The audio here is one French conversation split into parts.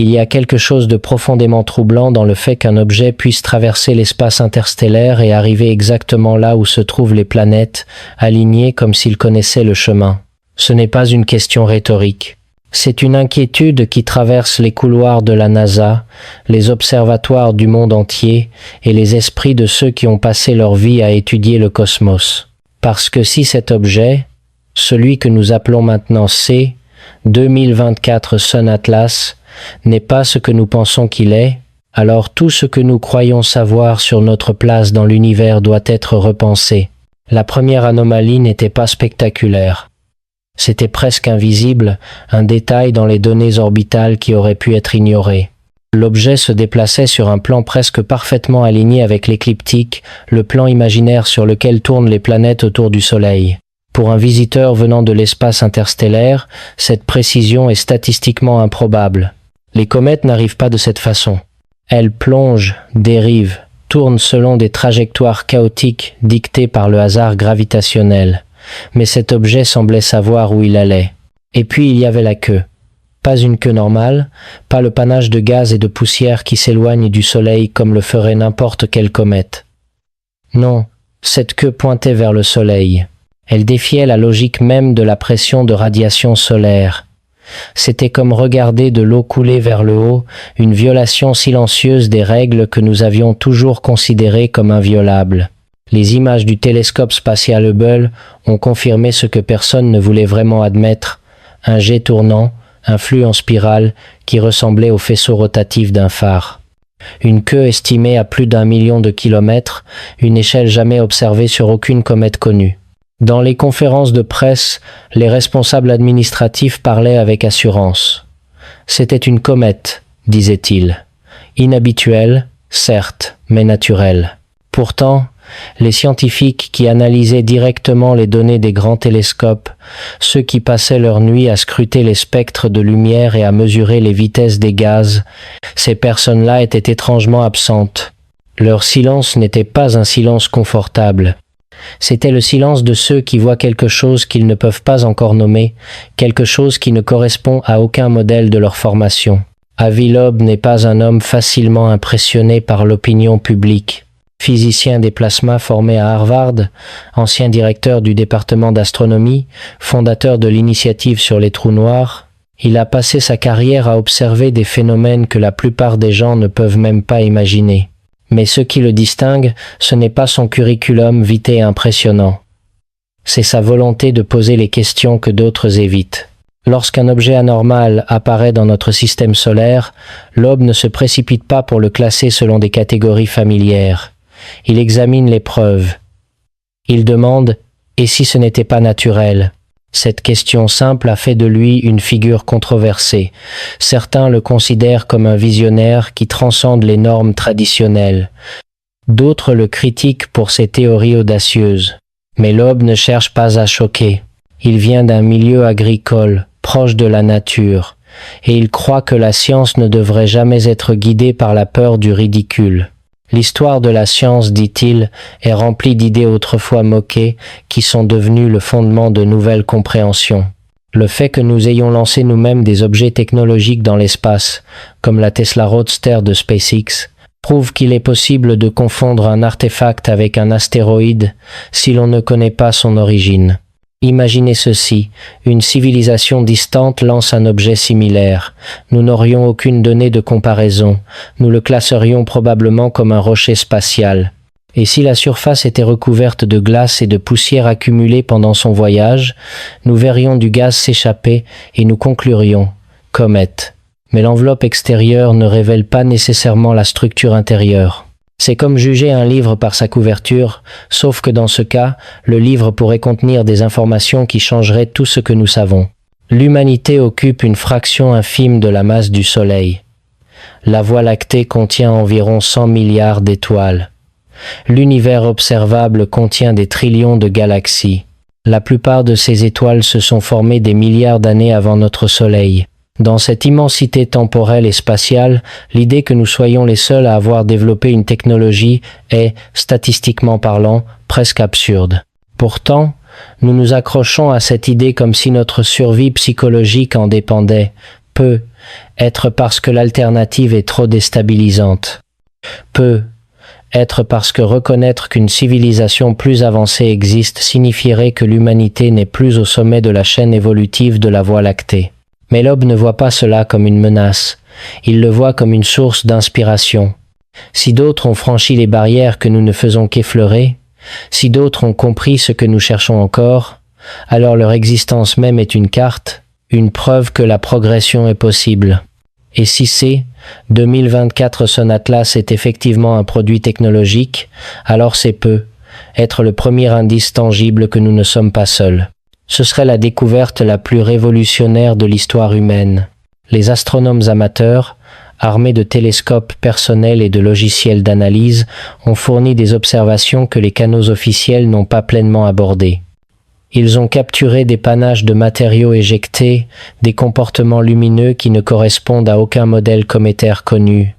Il y a quelque chose de profondément troublant dans le fait qu'un objet puisse traverser l'espace interstellaire et arriver exactement là où se trouvent les planètes, alignées comme s'il connaissait le chemin. Ce n'est pas une question rhétorique. C'est une inquiétude qui traverse les couloirs de la NASA, les observatoires du monde entier et les esprits de ceux qui ont passé leur vie à étudier le cosmos. Parce que si cet objet, celui que nous appelons maintenant C, 2024 Sun Atlas, n'est pas ce que nous pensons qu'il est, alors tout ce que nous croyons savoir sur notre place dans l'univers doit être repensé. La première anomalie n'était pas spectaculaire. C'était presque invisible, un détail dans les données orbitales qui aurait pu être ignoré. L'objet se déplaçait sur un plan presque parfaitement aligné avec l'écliptique, le plan imaginaire sur lequel tournent les planètes autour du Soleil. Pour un visiteur venant de l'espace interstellaire, cette précision est statistiquement improbable. Les comètes n'arrivent pas de cette façon. Elles plongent, dérivent, tournent selon des trajectoires chaotiques dictées par le hasard gravitationnel. Mais cet objet semblait savoir où il allait. Et puis il y avait la queue. Pas une queue normale, pas le panache de gaz et de poussière qui s'éloigne du Soleil comme le ferait n'importe quelle comète. Non, cette queue pointait vers le Soleil. Elle défiait la logique même de la pression de radiation solaire. C'était comme regarder de l'eau couler vers le haut, une violation silencieuse des règles que nous avions toujours considérées comme inviolables. Les images du télescope spatial Hubble ont confirmé ce que personne ne voulait vraiment admettre, un jet tournant, un flux en spirale qui ressemblait au faisceau rotatif d'un phare. Une queue estimée à plus d'1 million de kilomètres, une échelle jamais observée sur aucune comète connue. Dans les conférences de presse, les responsables administratifs parlaient avec assurance. C'était une comète, disaient-ils. Inhabituelle, certes, mais naturelle. Pourtant, les scientifiques qui analysaient directement les données des grands télescopes, ceux qui passaient leur nuit à scruter les spectres de lumière et à mesurer les vitesses des gaz, ces personnes-là étaient étrangement absentes. Leur silence n'était pas un silence confortable. C'était le silence de ceux qui voient quelque chose qu'ils ne peuvent pas encore nommer, quelque chose qui ne correspond à aucun modèle de leur formation. Avi Loeb n'est pas un homme facilement impressionné par l'opinion publique. Physicien des plasmas formé à Harvard, ancien directeur du département d'astronomie, fondateur de l'initiative sur les trous noirs, il a passé sa carrière à observer des phénomènes que la plupart des gens ne peuvent même pas imaginer. Mais ce qui le distingue, ce n'est pas son curriculum vitae impressionnant. C'est sa volonté de poser les questions que d'autres évitent. Lorsqu'un objet anormal apparaît dans notre système solaire, Loeb ne se précipite pas pour le classer selon des catégories familières. Il examine les preuves. Il demande « et si ce n'était pas naturel ?» Cette question simple a fait de lui une figure controversée. Certains le considèrent comme un visionnaire qui transcende les normes traditionnelles. D'autres le critiquent pour ses théories audacieuses. Mais Loeb ne cherche pas à choquer. Il vient d'un milieu agricole, proche de la nature, et il croit que la science ne devrait jamais être guidée par la peur du ridicule. L'histoire de la science, dit-il, est remplie d'idées autrefois moquées qui sont devenues le fondement de nouvelles compréhensions. Le fait que nous ayons lancé nous-mêmes des objets technologiques dans l'espace, comme la Tesla Roadster de SpaceX, prouve qu'il est possible de confondre un artefact avec un astéroïde si l'on ne connaît pas son origine. Imaginez ceci, une civilisation distante lance un objet similaire. Nous n'aurions aucune donnée de comparaison. Nous le classerions probablement comme un rocher spatial. Et si la surface était recouverte de glace et de poussière accumulée pendant son voyage, nous verrions du gaz s'échapper et nous conclurions « comète ». Mais l'enveloppe extérieure ne révèle pas nécessairement la structure intérieure. C'est comme juger un livre par sa couverture, sauf que dans ce cas, le livre pourrait contenir des informations qui changeraient tout ce que nous savons. L'humanité occupe une fraction infime de la masse du Soleil. La Voie lactée contient environ 100 milliards d'étoiles. L'univers observable contient des trillions de galaxies. La plupart de ces étoiles se sont formées des milliards d'années avant notre Soleil. Dans cette immensité temporelle et spatiale, l'idée que nous soyons les seuls à avoir développé une technologie est, statistiquement parlant, presque absurde. Pourtant, nous nous accrochons à cette idée comme si notre survie psychologique en dépendait. Peu, être parce que l'alternative est trop déstabilisante. Peu, être parce que reconnaître qu'une civilisation plus avancée existe signifierait que l'humanité n'est plus au sommet de la chaîne évolutive de la Voie lactée. Mais Loeb ne voit pas cela comme une menace, il le voit comme une source d'inspiration. Si d'autres ont franchi les barrières que nous ne faisons qu'effleurer, si d'autres ont compris ce que nous cherchons encore, alors leur existence même est une carte, une preuve que la progression est possible. Et si c'est 2024 Sun Atlas est effectivement un produit technologique, alors c'est peu, être le premier indice tangible que nous ne sommes pas seuls. Ce serait la découverte la plus révolutionnaire de l'histoire humaine. Les astronomes amateurs, armés de télescopes personnels et de logiciels d'analyse, ont fourni des observations que les canaux officiels n'ont pas pleinement abordées. Ils ont capturé des panaches de matériaux éjectés, des comportements lumineux qui ne correspondent à aucun modèle cométaire connu.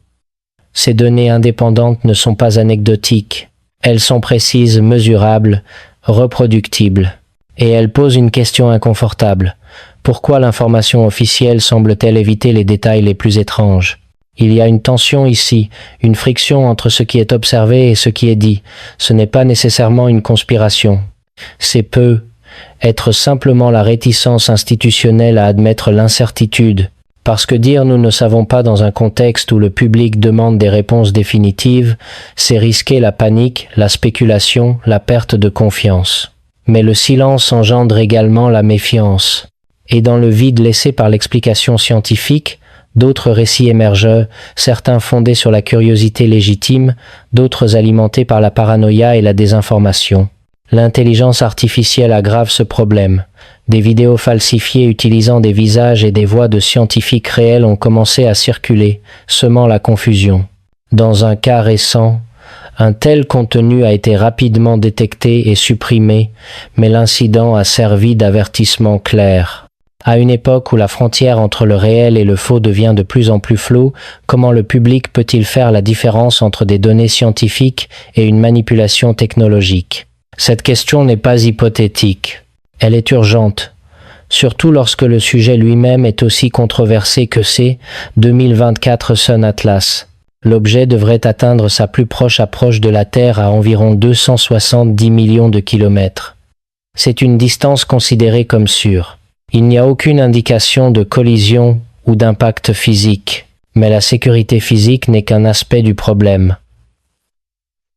Ces données indépendantes ne sont pas anecdotiques. Elles sont précises, mesurables, reproductibles. Et elles posent une question inconfortable. Pourquoi l'information officielle semble-t-elle éviter les détails les plus étranges ? Il y a une tension ici, une friction entre ce qui est observé et ce qui est dit. Ce n'est pas nécessairement une conspiration. C'est peu, être simplement la réticence institutionnelle à admettre l'incertitude. Parce que dire nous ne savons pas dans un contexte où le public demande des réponses définitives, c'est risquer la panique, la spéculation, la perte de confiance. Mais le silence engendre également la méfiance. Et dans le vide laissé par l'explication scientifique, d'autres récits émergent, certains fondés sur la curiosité légitime, d'autres alimentés par la paranoïa et la désinformation. L'intelligence artificielle aggrave ce problème. Des vidéos falsifiées utilisant des visages et des voix de scientifiques réels ont commencé à circuler, semant la confusion. Dans un cas récent, un tel contenu a été rapidement détecté et supprimé, mais l'incident a servi d'avertissement clair. À une époque où la frontière entre le réel et le faux devient de plus en plus floue, comment le public peut-il faire la différence entre des données scientifiques et une manipulation technologique ? Cette question n'est pas hypothétique. Elle est urgente, surtout lorsque le sujet lui-même est aussi controversé que c'est 2024 Sun Atlas. L'objet devrait atteindre sa plus proche approche de la Terre à environ 270 millions de kilomètres. C'est une distance considérée comme sûre. Il n'y a aucune indication de collision ou d'impact physique, mais la sécurité physique n'est qu'un aspect du problème.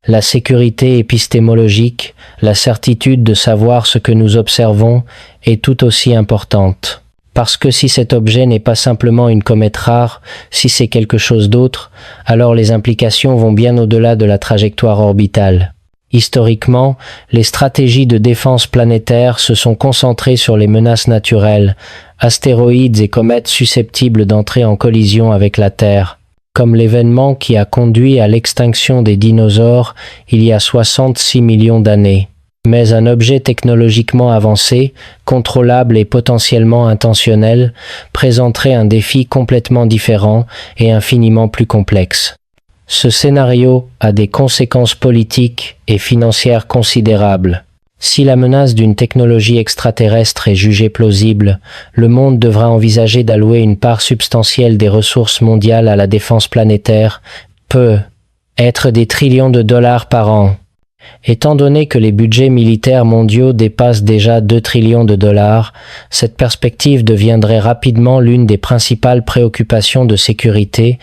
La sécurité épistémologique, la certitude de savoir ce que nous observons, est tout aussi importante. Parce que si cet objet n'est pas simplement une comète rare, si c'est quelque chose d'autre, alors les implications vont bien au-delà de la trajectoire orbitale. Historiquement, les stratégies de défense planétaire se sont concentrées sur les menaces naturelles, astéroïdes et comètes susceptibles d'entrer en collision avec la Terre, comme l'événement qui a conduit à l'extinction des dinosaures il y a 66 millions d'années. Mais un objet technologiquement avancé, contrôlable et potentiellement intentionnel, présenterait un défi complètement différent et infiniment plus complexe. Ce scénario a des conséquences politiques et financières considérables. Si la menace d'une technologie extraterrestre est jugée plausible, le monde devra envisager d'allouer une part substantielle des ressources mondiales à la défense planétaire, peut être des trillions de dollars par an. Étant donné que les budgets militaires mondiaux dépassent déjà 2 trillions de dollars, cette perspective deviendrait rapidement l'une des principales préoccupations de sécurité,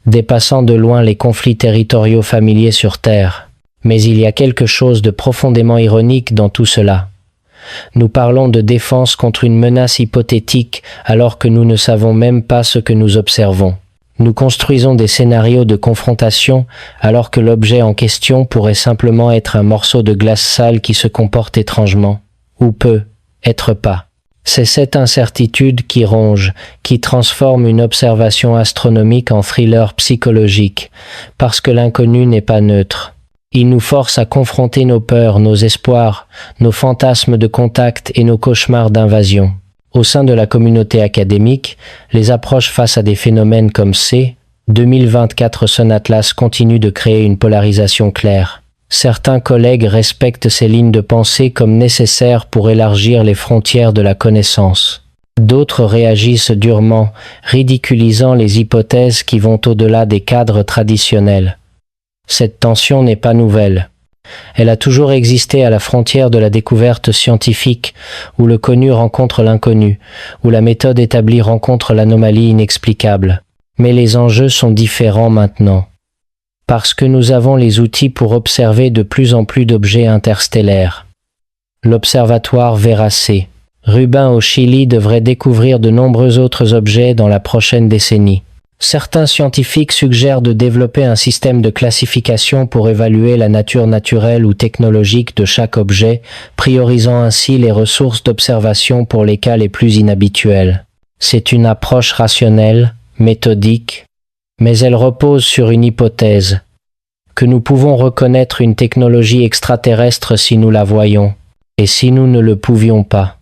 dépassant de loin les conflits territoriaux familiers sur Terre. Mais il y a quelque chose de profondément ironique dans tout cela. Nous parlons de défense contre une menace hypothétique alors que nous ne savons même pas ce que nous observons. Nous construisons des scénarios de confrontation alors que l'objet en question pourrait simplement être un morceau de glace sale qui se comporte étrangement, ou peut être pas. C'est cette incertitude qui ronge, qui transforme une observation astronomique en thriller psychologique, parce que l'inconnu n'est pas neutre. Il nous force à confronter nos peurs, nos espoirs, nos fantasmes de contact et nos cauchemars d'invasion. Au sein de la communauté académique, les approches face à des phénomènes comme ces 2024 Sun Atlas continuent de créer une polarisation claire. Certains collègues respectent ces lignes de pensée comme nécessaires pour élargir les frontières de la connaissance. D'autres réagissent durement, ridiculisant les hypothèses qui vont au-delà des cadres traditionnels. Cette tension n'est pas nouvelle. Elle a toujours existé à la frontière de la découverte scientifique, où le connu rencontre l'inconnu, où la méthode établie rencontre l'anomalie inexplicable. Mais les enjeux sont différents maintenant. Parce que nous avons les outils pour observer de plus en plus d'objets interstellaires. L'observatoire Vera C. Rubin au Chili devrait découvrir de nombreux autres objets dans la prochaine décennie. Certains scientifiques suggèrent de développer un système de classification pour évaluer la nature naturelle ou technologique de chaque objet, priorisant ainsi les ressources d'observation pour les cas les plus inhabituels. C'est une approche rationnelle, méthodique, mais elle repose sur une hypothèse, que nous pouvons reconnaître une technologie extraterrestre si nous la voyons, et si nous ne le pouvions pas.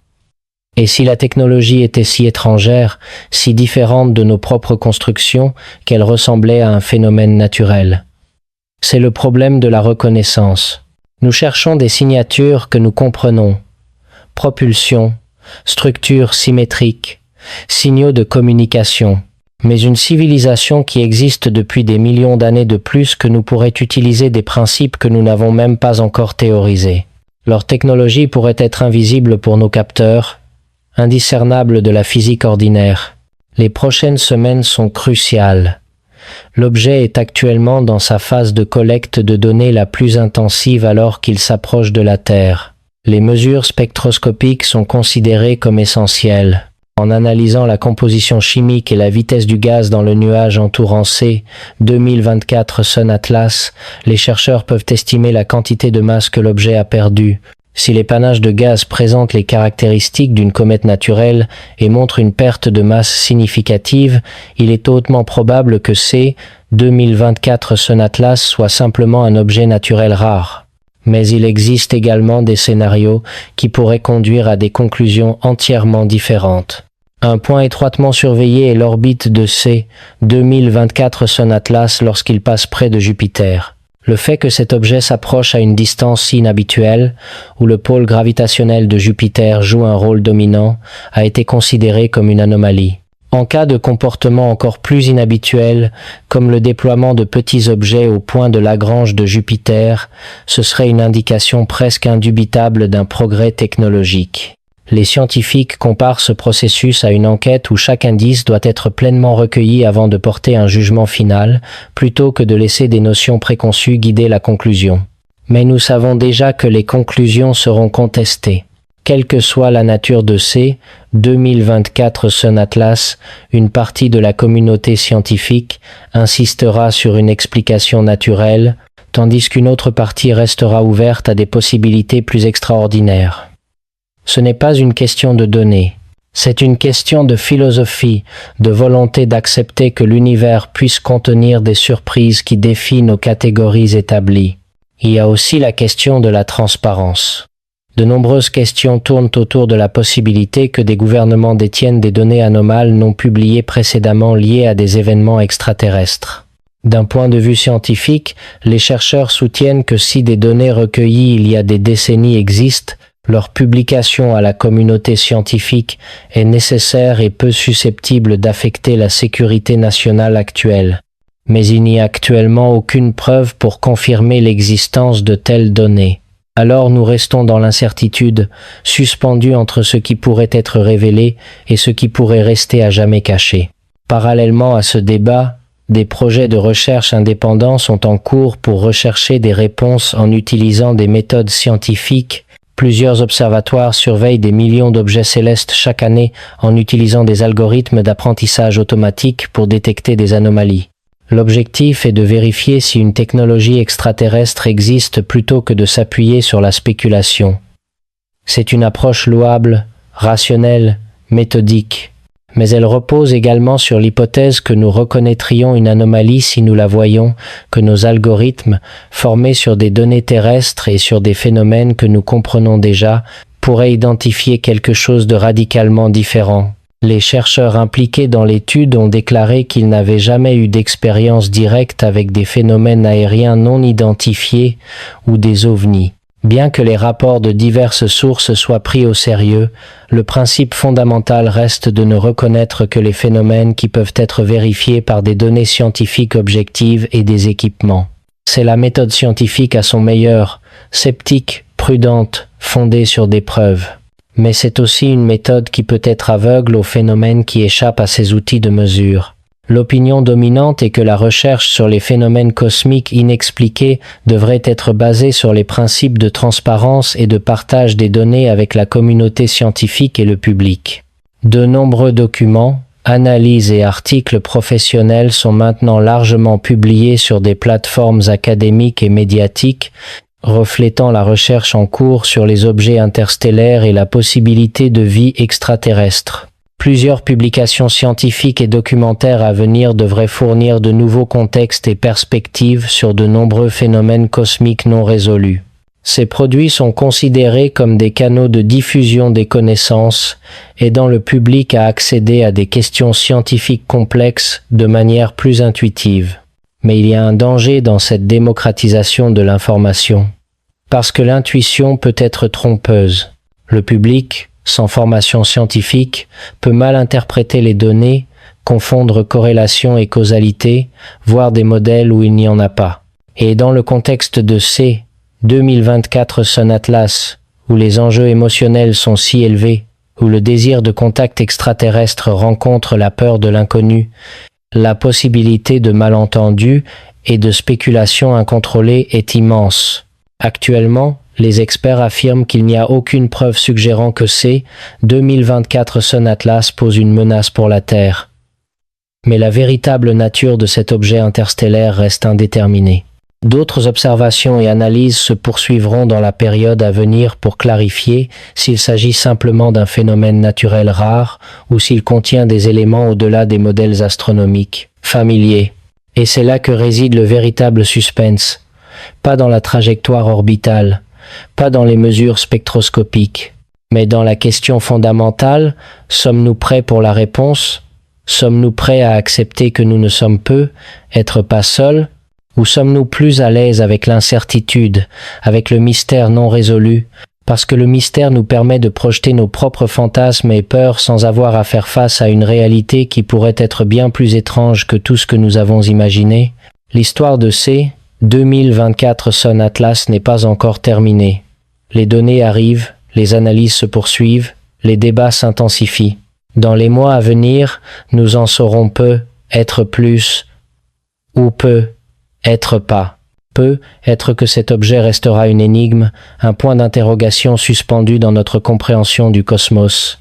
Et si la technologie était si étrangère, si différente de nos propres constructions, qu'elle ressemblait à un phénomène naturel. C'est le problème de la reconnaissance. Nous cherchons des signatures que nous comprenons. Propulsion, structure symétrique, signaux de communication. Mais une civilisation qui existe depuis des millions d'années de plus que nous pourrait utiliser des principes que nous n'avons même pas encore théorisés. Leur technologie pourrait être invisible pour nos capteurs, indiscernable de la physique ordinaire. Les prochaines semaines sont cruciales. L'objet est actuellement dans sa phase de collecte de données la plus intensive alors qu'il s'approche de la Terre. Les mesures spectroscopiques sont considérées comme essentielles. En analysant la composition chimique et la vitesse du gaz dans le nuage entourant C 2024 Sun Atlas, les chercheurs peuvent estimer la quantité de masse que l'objet a perdue. Si les panaches de gaz présentent les caractéristiques d'une comète naturelle et montrent une perte de masse significative, il est hautement probable que C 2024 Sun Atlas soit simplement un objet naturel rare. Mais il existe également des scénarios qui pourraient conduire à des conclusions entièrement différentes. Un point étroitement surveillé est l'orbite de C 2024 Sun Atlas lorsqu'il passe près de Jupiter. Le fait que cet objet s'approche à une distance si inhabituelle, où le pôle gravitationnel de Jupiter joue un rôle dominant, a été considéré comme une anomalie. En cas de comportement encore plus inhabituel, comme le déploiement de petits objets au point de Lagrange de Jupiter, ce serait une indication presque indubitable d'un progrès technologique. Les scientifiques comparent ce processus à une enquête où chaque indice doit être pleinement recueilli avant de porter un jugement final, plutôt que de laisser des notions préconçues guider la conclusion. Mais nous savons déjà que les conclusions seront contestées. Quelle que soit la nature de C 2024 Sun Atlas, une partie de la communauté scientifique insistera sur une explication naturelle, tandis qu'une autre partie restera ouverte à des possibilités plus extraordinaires. Ce n'est pas une question de données, c'est une question de philosophie, de volonté d'accepter que l'univers puisse contenir des surprises qui défient nos catégories établies. Il y a aussi la question de la transparence. De nombreuses questions tournent autour de la possibilité que des gouvernements détiennent des données anomales non publiées précédemment liées à des événements extraterrestres. D'un point de vue scientifique, les chercheurs soutiennent que si des données recueillies il y a des décennies existent, leur publication à la communauté scientifique est nécessaire et peu susceptible d'affecter la sécurité nationale actuelle. Mais il n'y a actuellement aucune preuve pour confirmer l'existence de telles données. Alors nous restons dans l'incertitude, suspendus entre ce qui pourrait être révélé et ce qui pourrait rester à jamais caché. Parallèlement à ce débat, des projets de recherche indépendants sont en cours pour rechercher des réponses en utilisant des méthodes scientifiques. Plusieurs observatoires surveillent des millions d'objets célestes chaque année en utilisant des algorithmes d'apprentissage automatique pour détecter des anomalies. L'objectif est de vérifier si une technologie extraterrestre existe plutôt que de s'appuyer sur la spéculation. C'est une approche louable, rationnelle, méthodique, mais elle repose également sur l'hypothèse que nous reconnaîtrions une anomalie si nous la voyons, que nos algorithmes, formés sur des données terrestres et sur des phénomènes que nous comprenons déjà, pourraient identifier quelque chose de radicalement différent. Les chercheurs impliqués dans l'étude ont déclaré qu'ils n'avaient jamais eu d'expérience directe avec des phénomènes aériens non identifiés ou des ovnis. Bien que les rapports de diverses sources soient pris au sérieux, le principe fondamental reste de ne reconnaître que les phénomènes qui peuvent être vérifiés par des données scientifiques objectives et des équipements. C'est la méthode scientifique à son meilleur, sceptique, prudente, fondée sur des preuves. Mais c'est aussi une méthode qui peut être aveugle aux phénomènes qui échappent à ses outils de mesure. L'opinion dominante est que la recherche sur les phénomènes cosmiques inexpliqués devrait être basée sur les principes de transparence et de partage des données avec la communauté scientifique et le public. De nombreux documents, analyses et articles professionnels sont maintenant largement publiés sur des plateformes académiques et médiatiques, reflétant la recherche en cours sur les objets interstellaires et la possibilité de vie extraterrestre. Plusieurs publications scientifiques et documentaires à venir devraient fournir de nouveaux contextes et perspectives sur de nombreux phénomènes cosmiques non résolus. Ces produits sont considérés comme des canaux de diffusion des connaissances, aidant le public à accéder à des questions scientifiques complexes de manière plus intuitive. Mais il y a un danger dans cette démocratisation de l'information. Parce que l'intuition peut être trompeuse. Le public, sans formation scientifique, peut mal interpréter les données, confondre corrélation et causalité, voir des modèles où il n'y en a pas. Et dans le contexte de C, 2024 Sun Atlas, où les enjeux émotionnels sont si élevés, où le désir de contact extraterrestre rencontre la peur de l'inconnu, la possibilité de malentendus et de spéculations incontrôlées est immense. Actuellement, les experts affirment qu'il n'y a aucune preuve suggérant que C, 2024 Sun Atlas pose une menace pour la Terre. Mais la véritable nature de cet objet interstellaire reste indéterminée. D'autres observations et analyses se poursuivront dans la période à venir pour clarifier s'il s'agit simplement d'un phénomène naturel rare ou s'il contient des éléments au-delà des modèles astronomiques familiers. Et c'est là que réside le véritable suspense, pas dans la trajectoire orbitale, pas dans les mesures spectroscopiques, mais dans la question fondamentale, sommes-nous prêts pour la réponse? Sommes-nous prêts à accepter que nous ne sommes peu, être pas seuls? Ou sommes-nous plus à l'aise avec l'incertitude, avec le mystère non résolu, parce que le mystère nous permet de projeter nos propres fantasmes et peurs sans avoir à faire face à une réalité qui pourrait être bien plus étrange que tout ce que nous avons imaginé? L'histoire de C, 2024 Sun Atlas n'est pas encore terminée. Les données arrivent, les analyses se poursuivent, les débats s'intensifient. Dans les mois à venir, nous en saurons peu, être plus, ou peu, être pas. Peu, être que cet objet restera une énigme, un point d'interrogation suspendu dans notre compréhension du cosmos.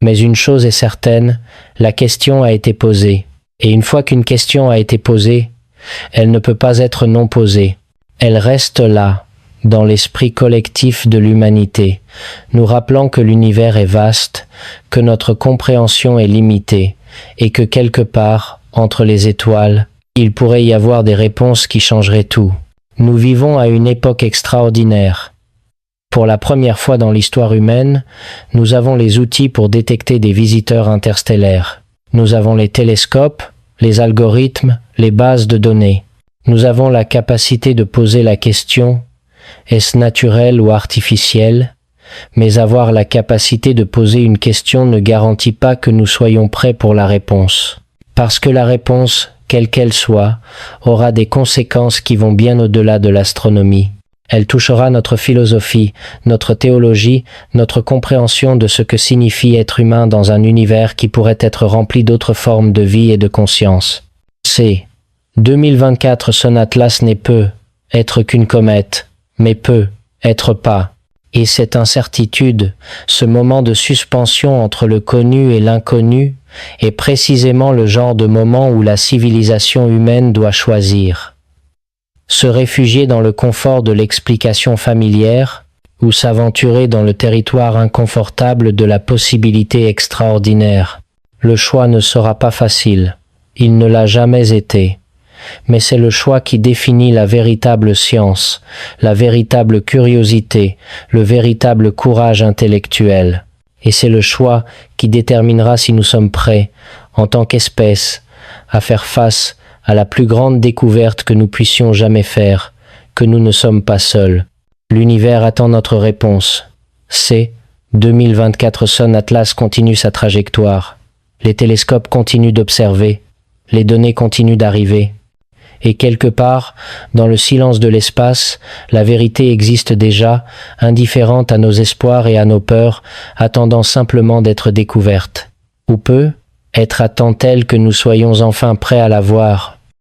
Mais une chose est certaine, la question a été posée. Et une fois qu'une question a été posée, elle ne peut pas être non posée. Elle reste là, dans l'esprit collectif de l'humanité, nous rappelant que l'univers est vaste, que notre compréhension est limitée, et que quelque part, entre les étoiles, il pourrait y avoir des réponses qui changeraient tout. Nous vivons à une époque extraordinaire. Pour la première fois dans l'histoire humaine, nous avons les outils pour détecter des visiteurs interstellaires. Nous avons les télescopes, les algorithmes, les bases de données. Nous avons la capacité de poser la question « Est-ce naturel ou artificiel ?» Mais avoir la capacité de poser une question ne garantit pas que nous soyons prêts pour la réponse. Parce que la réponse, quelle qu'elle soit, aura des conséquences qui vont bien au-delà de l'astronomie. Elle touchera notre philosophie, notre théologie, notre compréhension de ce que signifie être humain dans un univers qui pourrait être rempli d'autres formes de vie et de conscience. C. 2024 Sun Atlas n'est peu, être qu'une comète, mais peut, être pas. Et cette incertitude, ce moment de suspension entre le connu et l'inconnu, est précisément le genre de moment où la civilisation humaine doit choisir. Se réfugier dans le confort de l'explication familière, ou s'aventurer dans le territoire inconfortable de la possibilité extraordinaire. Le choix ne sera pas facile, il ne l'a jamais été. Mais c'est le choix qui définit la véritable science, la véritable curiosité, le véritable courage intellectuel. Et c'est le choix qui déterminera si nous sommes prêts, en tant qu'espèce, à faire face à la plus grande découverte que nous puissions jamais faire, que nous ne sommes pas seuls. L'univers attend notre réponse. C. 2024 sonne, Atlas continue sa trajectoire. Les télescopes continuent d'observer. Les données continuent d'arriver. Et quelque part, dans le silence de l'espace, la vérité existe déjà, indifférente à nos espoirs et à nos peurs, attendant simplement d'être découverte. Ou peut être attend-elle que nous soyons enfin prêts à la voir,